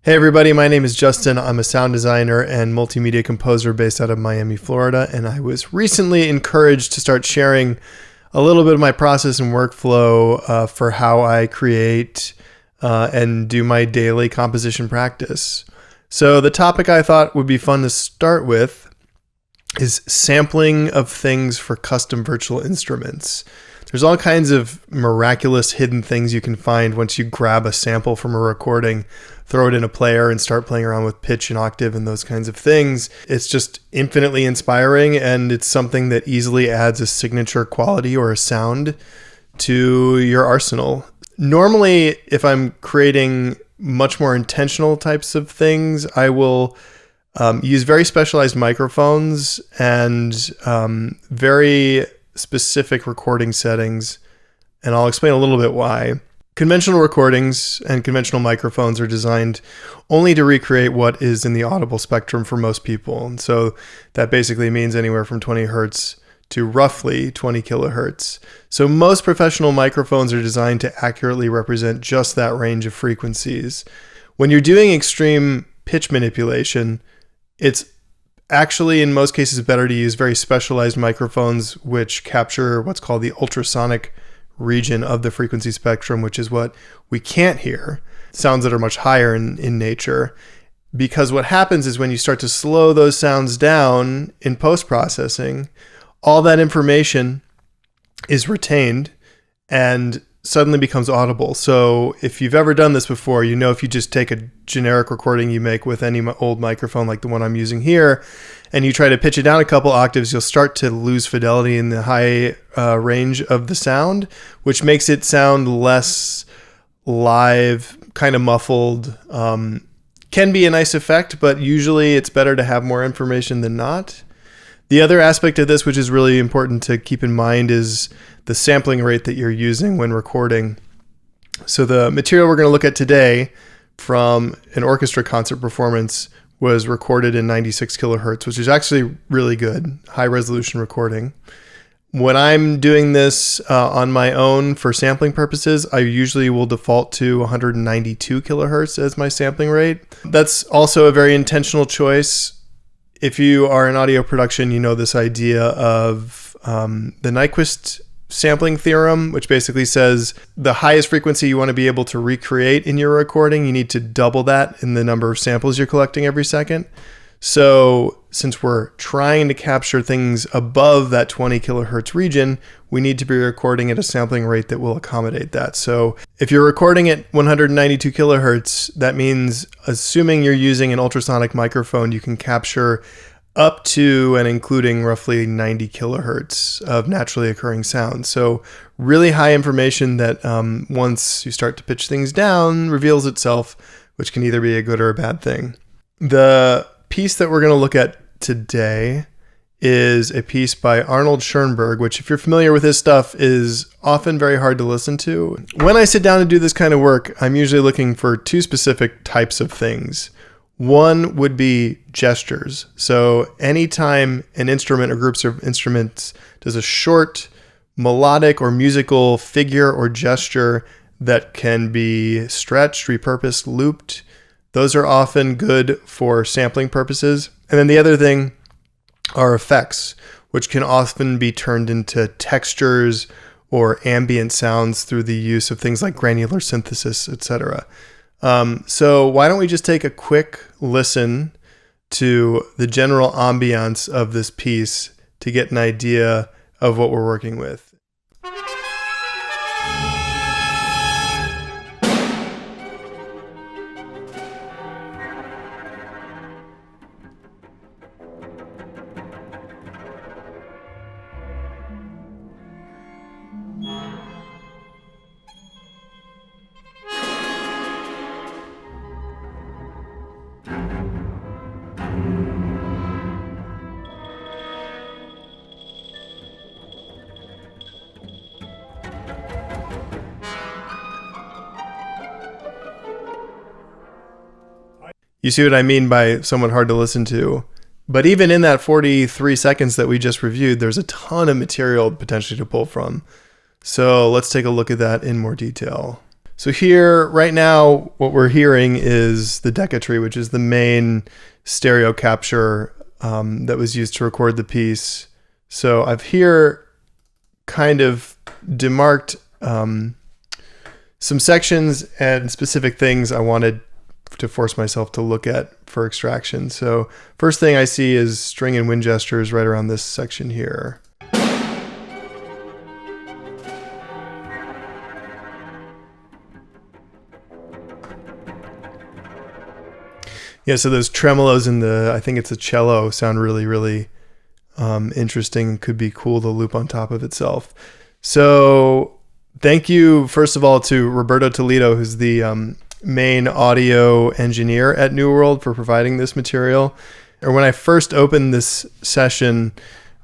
Hey everybody, my name is Justin. I'm a sound designer and multimedia composer based out of Miami, Florida, and I was recently encouraged to start sharing a little bit of my process and workflow for how I create and do my daily composition practice. So the topic I thought would be fun to start with is sampling of things for custom virtual instruments. There's all kinds of miraculous hidden things you can find once you grab a sample from a recording, throw it in a player, and start playing around with pitch and octave and those kinds of things. It's just infinitely inspiring, and it's something that easily adds a signature quality or a sound to your arsenal. Normally, if I'm creating much more intentional types of things, I will use very specialized microphones and very specific recording settings, and I'll explain a little bit why. Conventional recordings and conventional microphones are designed only to recreate what is in the audible spectrum for most people. And so that basically means anywhere from 20 hertz to roughly 20 kilohertz. So most professional microphones are designed to accurately represent just that range of frequencies. When you're doing extreme pitch manipulation, it's actually, in most cases, better to use very specialized microphones which capture what's called the ultrasonic region of the frequency spectrum, which is what we can't hear, sounds that are much higher in nature. Because what happens is when you start to slow those sounds down in post-processing, all that information is retained and suddenly becomes audible. So if you've ever done this before, you know if you just take a generic recording you make with any old microphone like the one I'm using here, and you try to pitch it down a couple octaves, you'll start to lose fidelity in the high range of the sound, which makes it sound less live, kind of muffled. Can be a nice effect, but usually it's better to have more information than not. The other aspect of this, which is really important to keep in mind, is the sampling rate that you're using when recording. So the material we're going to look at today from an orchestra concert performance was recorded in 96 kilohertz, which is actually really good, high resolution recording. When I'm doing this on my own for sampling purposes, I usually will default to 192 kilohertz as my sampling rate. That's also a very intentional choice. If you are in audio production, you know this idea of the Nyquist sampling theorem, which basically says the highest frequency you want to be able to recreate in your recording, you need to double that in the number of samples you're collecting every second. So since we're trying to capture things above that 20 kilohertz region, we need to be recording at a sampling rate that will accommodate that. So if you're recording at 192 kilohertz, that means, assuming you're using an ultrasonic microphone, you can capture up to and including roughly 90 kilohertz of naturally occurring sound. So really high information that once you start to pitch things down reveals itself, which can either be a good or a bad thing. The piece that we're going to look at today is a piece by Arnold Schoenberg, which, if you're familiar with his stuff, is often very hard to listen to. When I sit down to do this kind of work, I'm usually looking for two specific types of things. One would be gestures. So anytime an instrument or groups of instruments does a short melodic or musical figure or gesture that can be stretched, repurposed, looped, those are often good for sampling purposes. And then the other thing are effects, which can often be turned into textures or ambient sounds through the use of things like granular synthesis, etc. So why don't we just take a quick listen to the general ambiance of this piece to get an idea of what we're working with. You see what I mean by somewhat hard to listen to. But even in that 43 seconds that we just reviewed, there's a ton of material potentially to pull from. So let's take a look at that in more detail. So here, right now, what we're hearing is the Decca tree, which is the main stereo capture that was used to record the piece. So I've here kind of demarked some sections and specific things I wanted to force myself to look at for extraction. So first thing I see is string and wind gestures right around this section here. Yeah, so those tremolos in the, I think it's a cello, sound really, really interesting. Could be cool to loop on top of itself. So thank you, first of all, to Roberto Toledo, who's the main audio engineer at New World, for providing this material. Or when I first opened this session,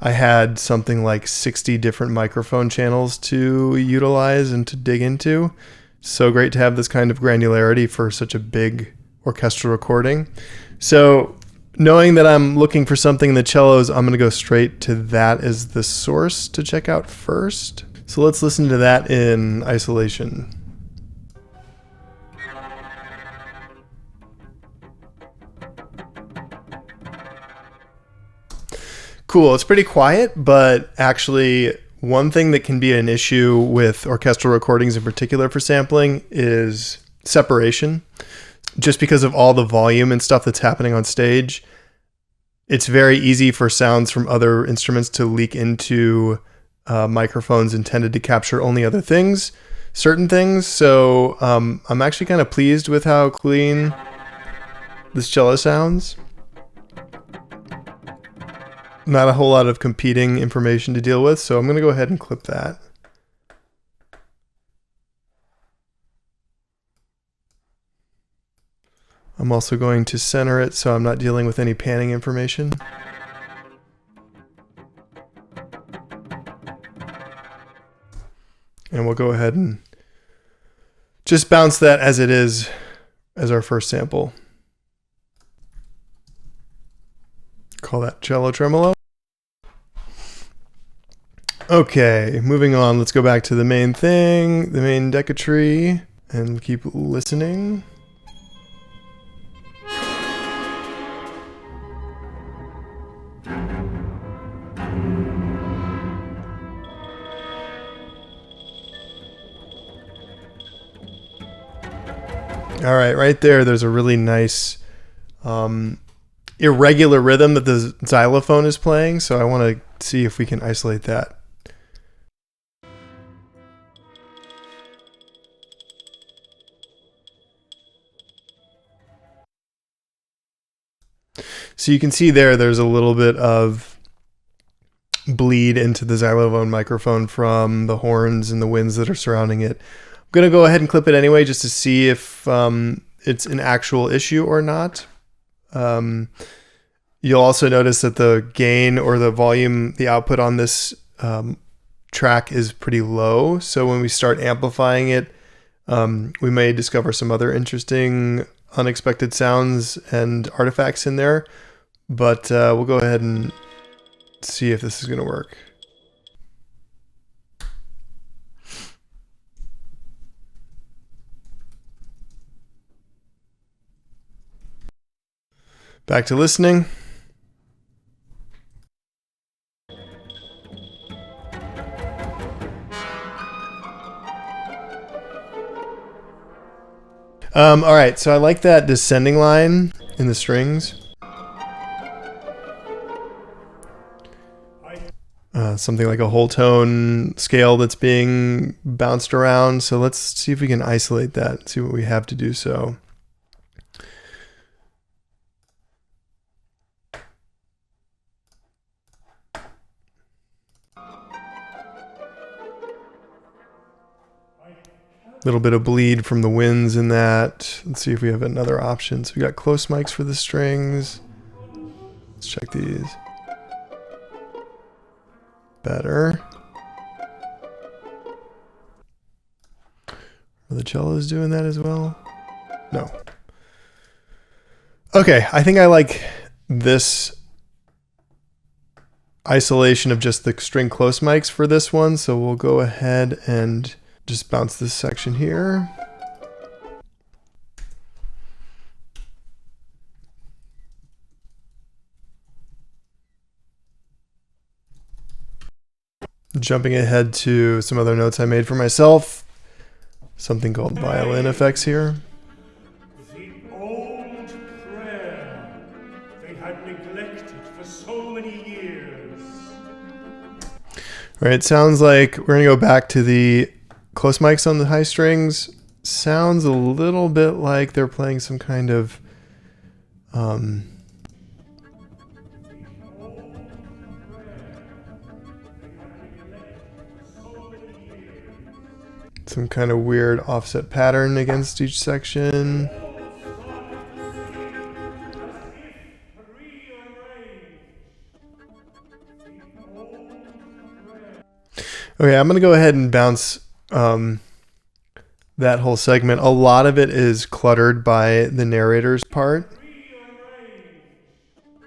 I had something like 60 different microphone channels to utilize and to dig into. So great to have this kind of granularity for such a big orchestral recording. So knowing that I'm looking for something in the cellos, I'm going to go straight to that as the source to check out first. So let's listen to that in isolation. Cool, it's pretty quiet, but actually one thing that can be an issue with orchestral recordings in particular for sampling is separation. Just because of all the volume and stuff that's happening on stage, it's very easy for sounds from other instruments to leak into microphones intended to capture only other things, certain things. So I'm actually kind of pleased with how clean this cello sounds. Not a whole lot of competing information to deal with, so I'm going to go ahead and clip that. I'm also going to center it so I'm not dealing with any panning information. And we'll go ahead and just bounce that as it is as our first sample. Call that cello tremolo. Okay, moving on. Let's go back to the main thing, the main Decca tree, and keep listening. All right, right there's a really nice irregular rhythm that the xylophone is playing, so I want to see if we can isolate that. So you can see there's a little bit of bleed into the xylophone microphone from the horns and the winds that are surrounding it. I'm going to go ahead and clip it anyway just to see if it's an actual issue or not. You'll also notice that the gain or the volume, the output on this track is pretty low. So when we start amplifying it, we may discover some other interesting unexpected sounds and artifacts in there. But we'll go ahead and see if this is going to work. Back to listening. All right, so I like that descending line in the strings. Something like a whole tone scale that's being bounced around. So let's see if we can isolate that, see what we have to do so. Little bit of bleed from the winds in that. Let's see if we have another option. So we got close mics for the strings. Let's check these. Better. Are the cellos doing that as well? No. Okay, I think I like this isolation of just the string close mics for this one. So we'll go ahead and just bounce this section here. Jumping ahead to some other notes I made for myself. Something called violin effects here. The old prayer they had neglected for so many years. All right, it sounds like we're going to go back to the close mics on the high strings. Sounds a little bit like they're playing some kind of some kind of weird offset pattern against each section. Okay, I'm going to go ahead and bounce that whole segment. A lot of it is cluttered by the narrator's part,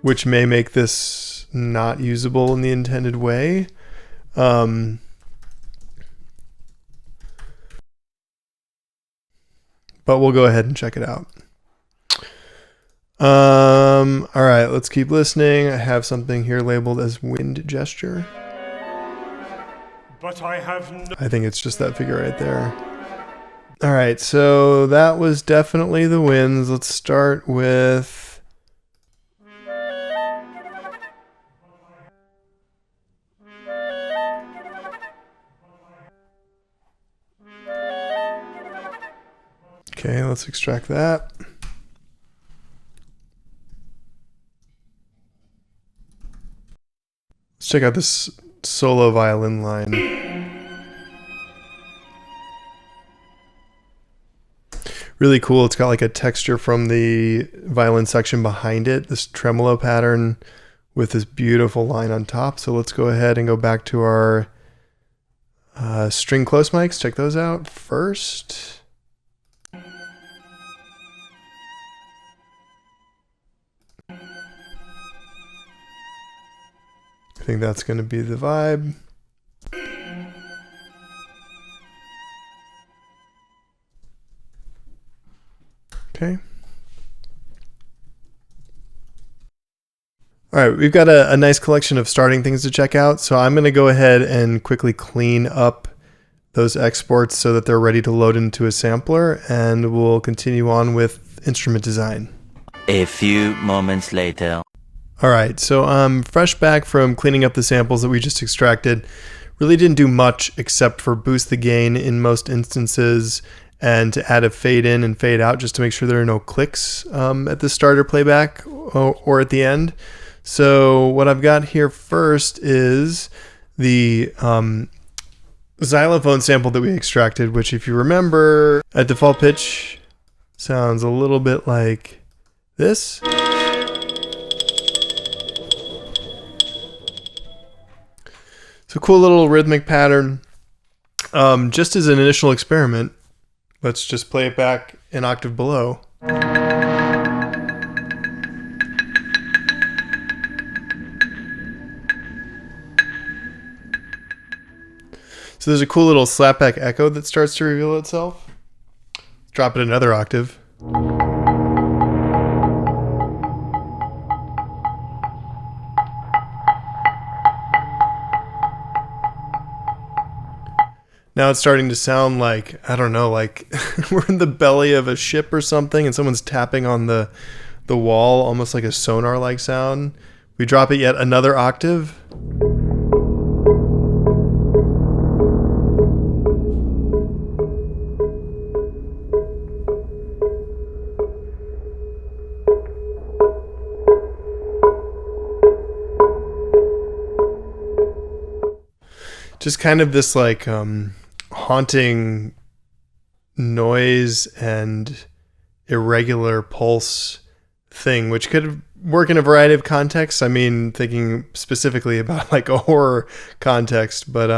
which may make this not usable in the intended way. But we'll go ahead and check it out. All right, let's keep listening. I have something here labeled as wind gesture. But I have no... I think it's just that figure right there. All right, so that was definitely the winds. Let's start with... Okay, let's extract that. Let's check out this solo violin line. Really cool. It's got like a texture from the violin section behind it, this tremolo pattern with this beautiful line on top. So let's go ahead and go back to our string close mics. Check those out first. I think that's going to be the vibe. Okay. All right, we've got a nice collection of starting things to check out. So I'm going to go ahead and quickly clean up those exports so that they're ready to load into a sampler, and we'll continue on with instrument design. A few moments later. All right, so I'm fresh back from cleaning up the samples that we just extracted. Really didn't do much except for boost the gain in most instances and to add a fade in and fade out just to make sure there are no clicks at the start or playback or at the end. So what I've got here first is the xylophone sample that we extracted, which if you remember at default pitch sounds a little bit like this. So cool little rhythmic pattern. Just as an initial experiment, let's just play it back an octave below. So there's a cool little slapback echo that starts to reveal itself. Drop it another octave. Now it's starting to sound like, I don't know, like we're in the belly of a ship or something and someone's tapping on the wall, almost like a sonar-like sound. We drop it yet another octave. Just kind of this like haunting noise and irregular pulse thing, which could work in a variety of contexts. I mean, thinking specifically about like a horror context, but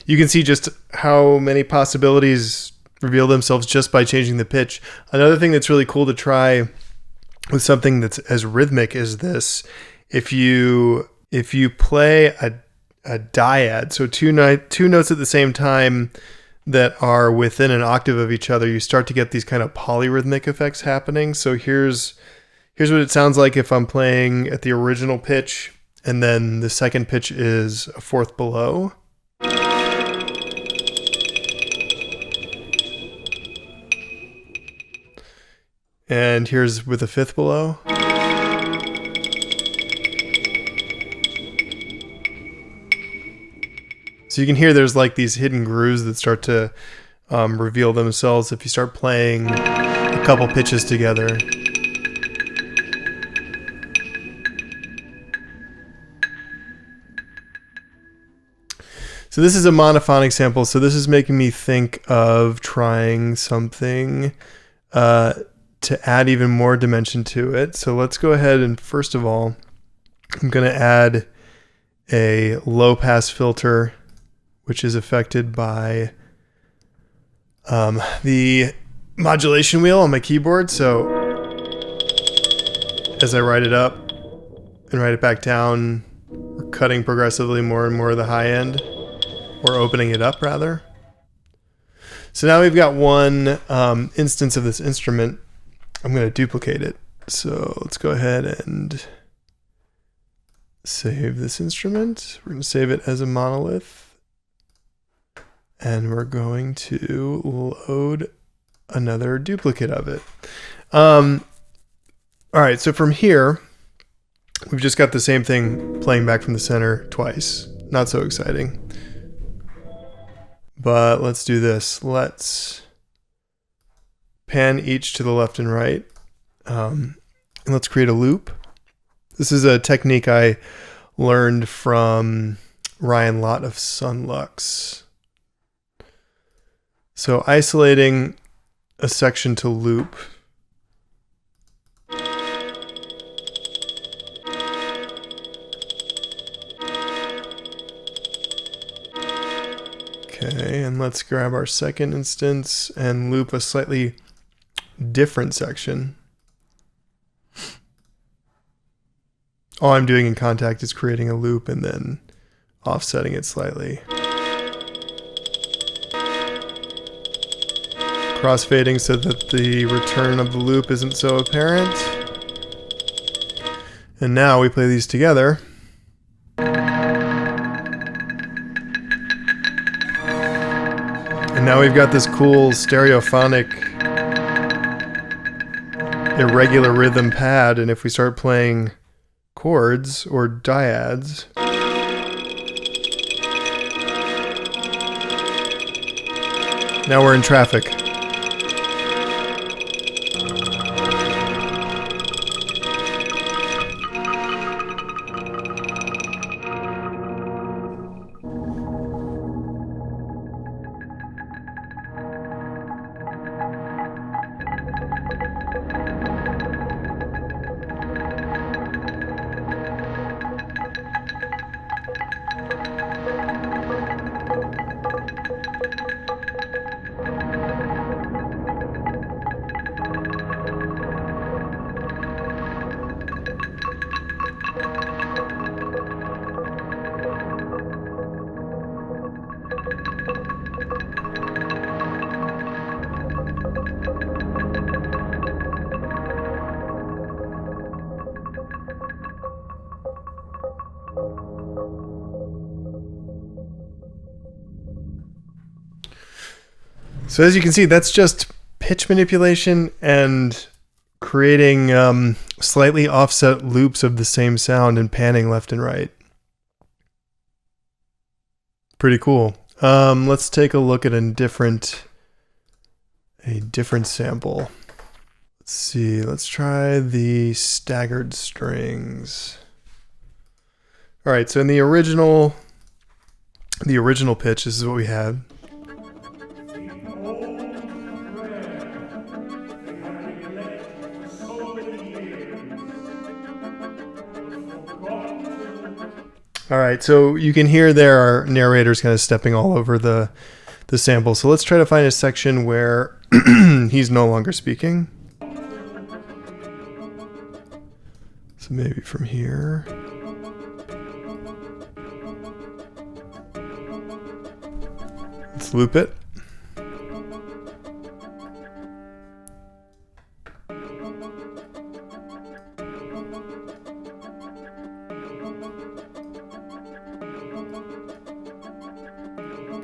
you can see just how many possibilities reveal themselves just by changing the pitch. Another thing that's really cool to try with something that's as rhythmic as this, if you play a dyad, so two notes at the same time that are within an octave of each other, you start to get these kind of polyrhythmic effects happening. So here's what it sounds like if I'm playing at the original pitch and then the second pitch is a fourth below. And here's with a fifth below. So you can hear there's like these hidden grooves that start to reveal themselves if you start playing a couple pitches together. So this is a monophonic sample, so this is making me think of trying something to add even more dimension to it. So let's go ahead and first of all, I'm going to add a low pass filter, which is affected by the modulation wheel on my keyboard. So as I write it up and write it back down, we're cutting progressively more and more of the high end, or opening it up rather. So now we've got one instance of this instrument. I'm going to duplicate it. So let's go ahead and save this instrument. We're going to save it as a monolith. And we're going to load another duplicate of it. All right, so from here, we've just got the same thing playing back from the center twice. Not so exciting. But let's do this. Let's pan each to the left and right. And let's create a loop. This is a technique I learned from Ryan Lott of Sunlux. So isolating a section to loop. Okay, and let's grab our second instance and loop a slightly different section. All I'm doing in Kontakt is creating a loop and then offsetting it slightly. Crossfading so that the return of the loop isn't so apparent. And now we play these together. And now we've got this cool stereophonic irregular rhythm pad, and if we start playing chords or dyads, now we're in traffic. So as you can see, that's just pitch manipulation and creating slightly offset loops of the same sound and panning left and right. Pretty cool. Let's take a look at a different sample. Let's see. Let's try the staggered strings. All right. So in the original pitch, this is what we had. All right, so you can hear there our narrator's kind of stepping all over the sample. So let's try to find a section where he's no longer speaking. So maybe from here. Let's loop it.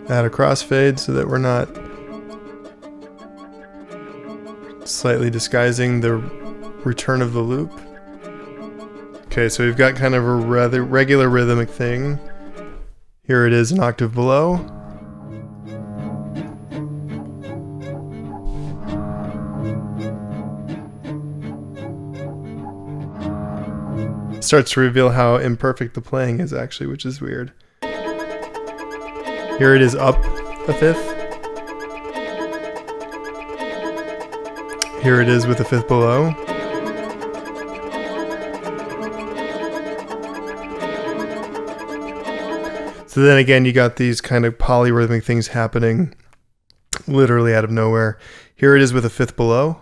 Add a crossfade so that we're not slightly disguising the return of the loop. Okay, so we've got kind of a rather regular rhythmic thing. Here it is an octave below. Starts to reveal how imperfect the playing is actually, which is weird. Here it is up a fifth. Here it is with a fifth below. So then again, you got these kind of polyrhythmic things happening literally out of nowhere. Here it is with a fifth below.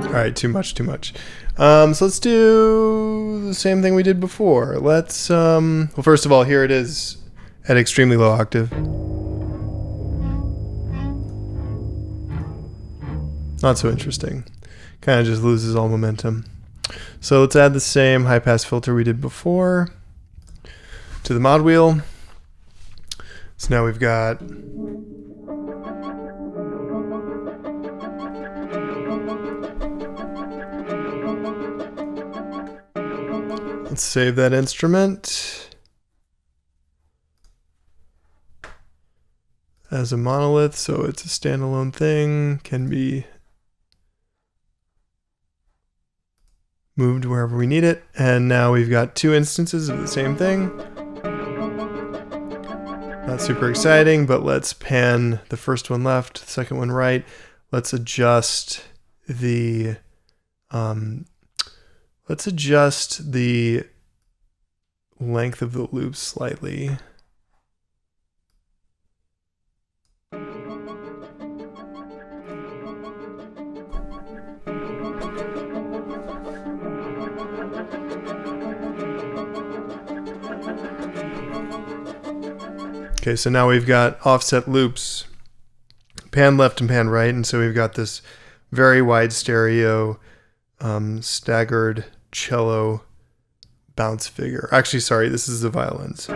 All right, too much. So let's do the same thing we did before. Let's, well, first of all, here it is at extremely low octave. Not so interesting. Kind of just loses all momentum. So let's add the same high pass filter we did before to the mod wheel. So now we've got let's save that instrument as a monolith, so it's a standalone thing, can be moved wherever we need it. And now we've got two instances of the same thing. Not super exciting, but let's pan the first one left, the second one right. Let's adjust the length of the loop slightly. Okay, so now we've got offset loops, pan left and pan right, and so we've got this very wide stereo, staggered cello bounce figure. Actually, sorry, this is the violins.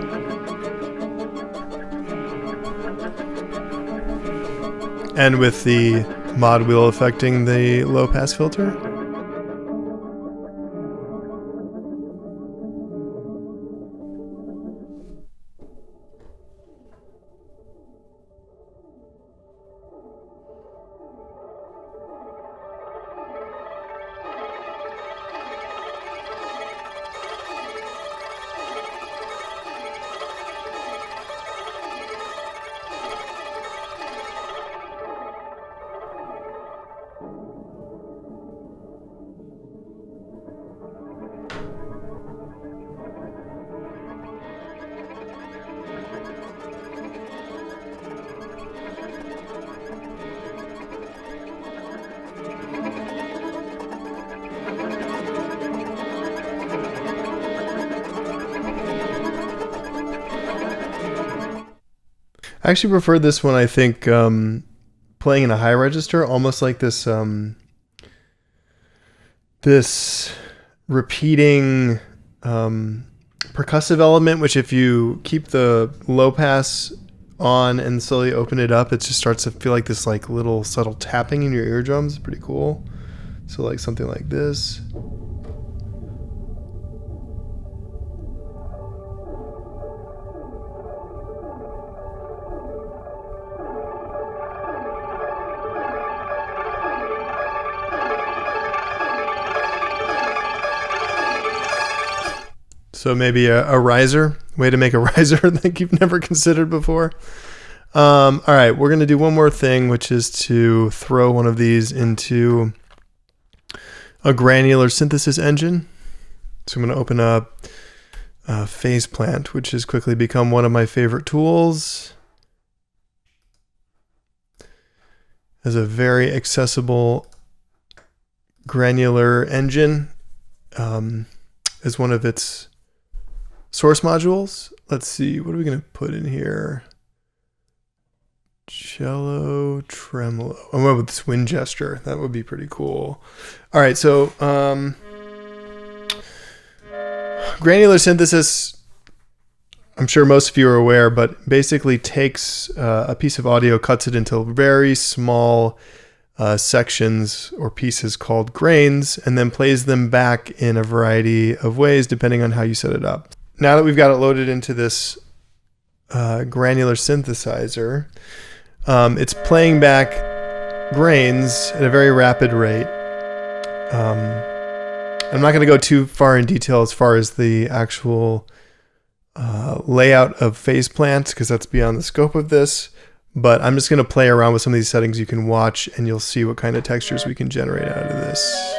And with the mod wheel affecting the low pass filter. I actually prefer this one, I think, playing in a high register, almost like this this repeating percussive element, which if you keep the low pass on and slowly open it up, it just starts to feel like this like little subtle tapping in your eardrums. Pretty cool. So like something like this. So maybe a riser, way to make a riser like you've never considered before. All right, we're going to do one more thing, which is to throw one of these into a granular synthesis engine. So I'm going to open up Phase Plant, which has quickly become one of my favorite tools. As a very accessible granular engine as one of its source modules. Let's see, what are we going to put in here? Cello tremolo. I'm going with this wind gesture. That would be pretty cool. All right, so granular synthesis, I'm sure most of you are aware, but basically takes a piece of audio, cuts it into very small sections or pieces called grains, and then plays them back in a variety of ways depending on how you set it up. Now that we've got it loaded into this granular synthesizer, it's playing back grains at a very rapid rate. I'm not going to go too far in detail as far as the actual layout of phase plants, because that's beyond the scope of this, but I'm just going to play around with some of these settings you can watch, and you'll see what kind of textures we can generate out of this.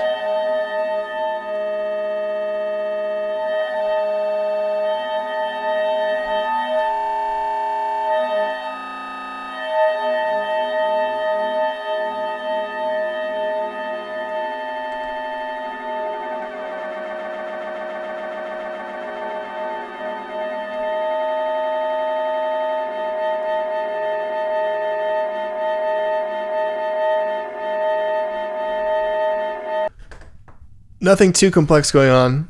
Nothing too complex going on,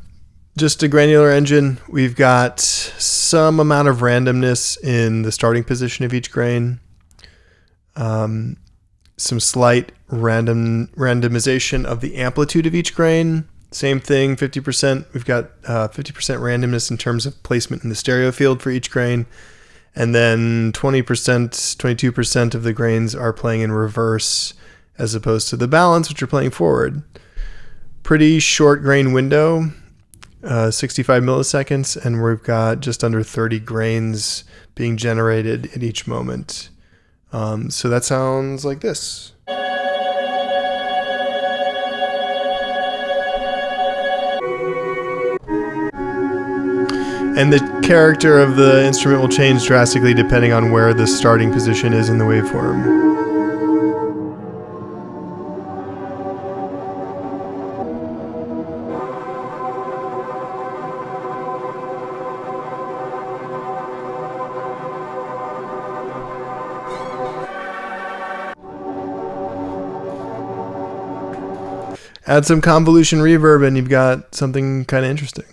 just a granular engine. We've got some amount of randomness in the starting position of each grain, some slight randomization of the amplitude of each grain. Same thing, 50%. We've got 50% randomness in terms of placement in the stereo field for each grain. And then 20%, 22% of the grains are playing in reverse as opposed to the balance, which are playing forward. Pretty short grain window, 65 milliseconds, and we've got just under 30 grains being generated at each moment. So that sounds like this. And the character of the instrument will change drastically depending on where the starting position is in the waveform. Add some convolution reverb and you've got something kind of interesting.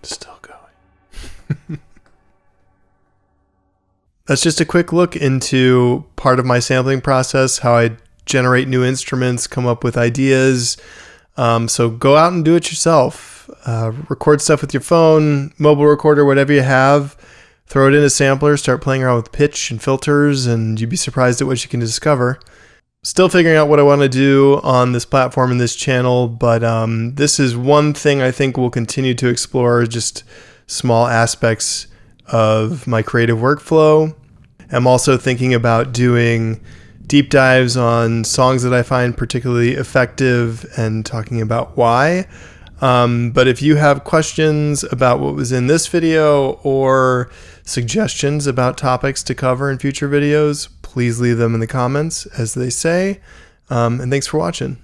Still going. That's just a quick look into part of my sampling process, how I generate new instruments, come up with ideas. So go out and do it yourself. Record stuff with your phone, mobile recorder, whatever you have. Throw it in a sampler, start playing around with pitch and filters, and you'd be surprised at what you can discover. Still figuring out what I want to do on this platform and this channel, but this is one thing I think we'll continue to explore, just small aspects of my creative workflow. I'm also thinking about doing deep dives on songs that I find particularly effective and talking about why. But if you have questions about what was in this video or suggestions about topics to cover in future videos, please leave them in the comments, as they say. And thanks for watching.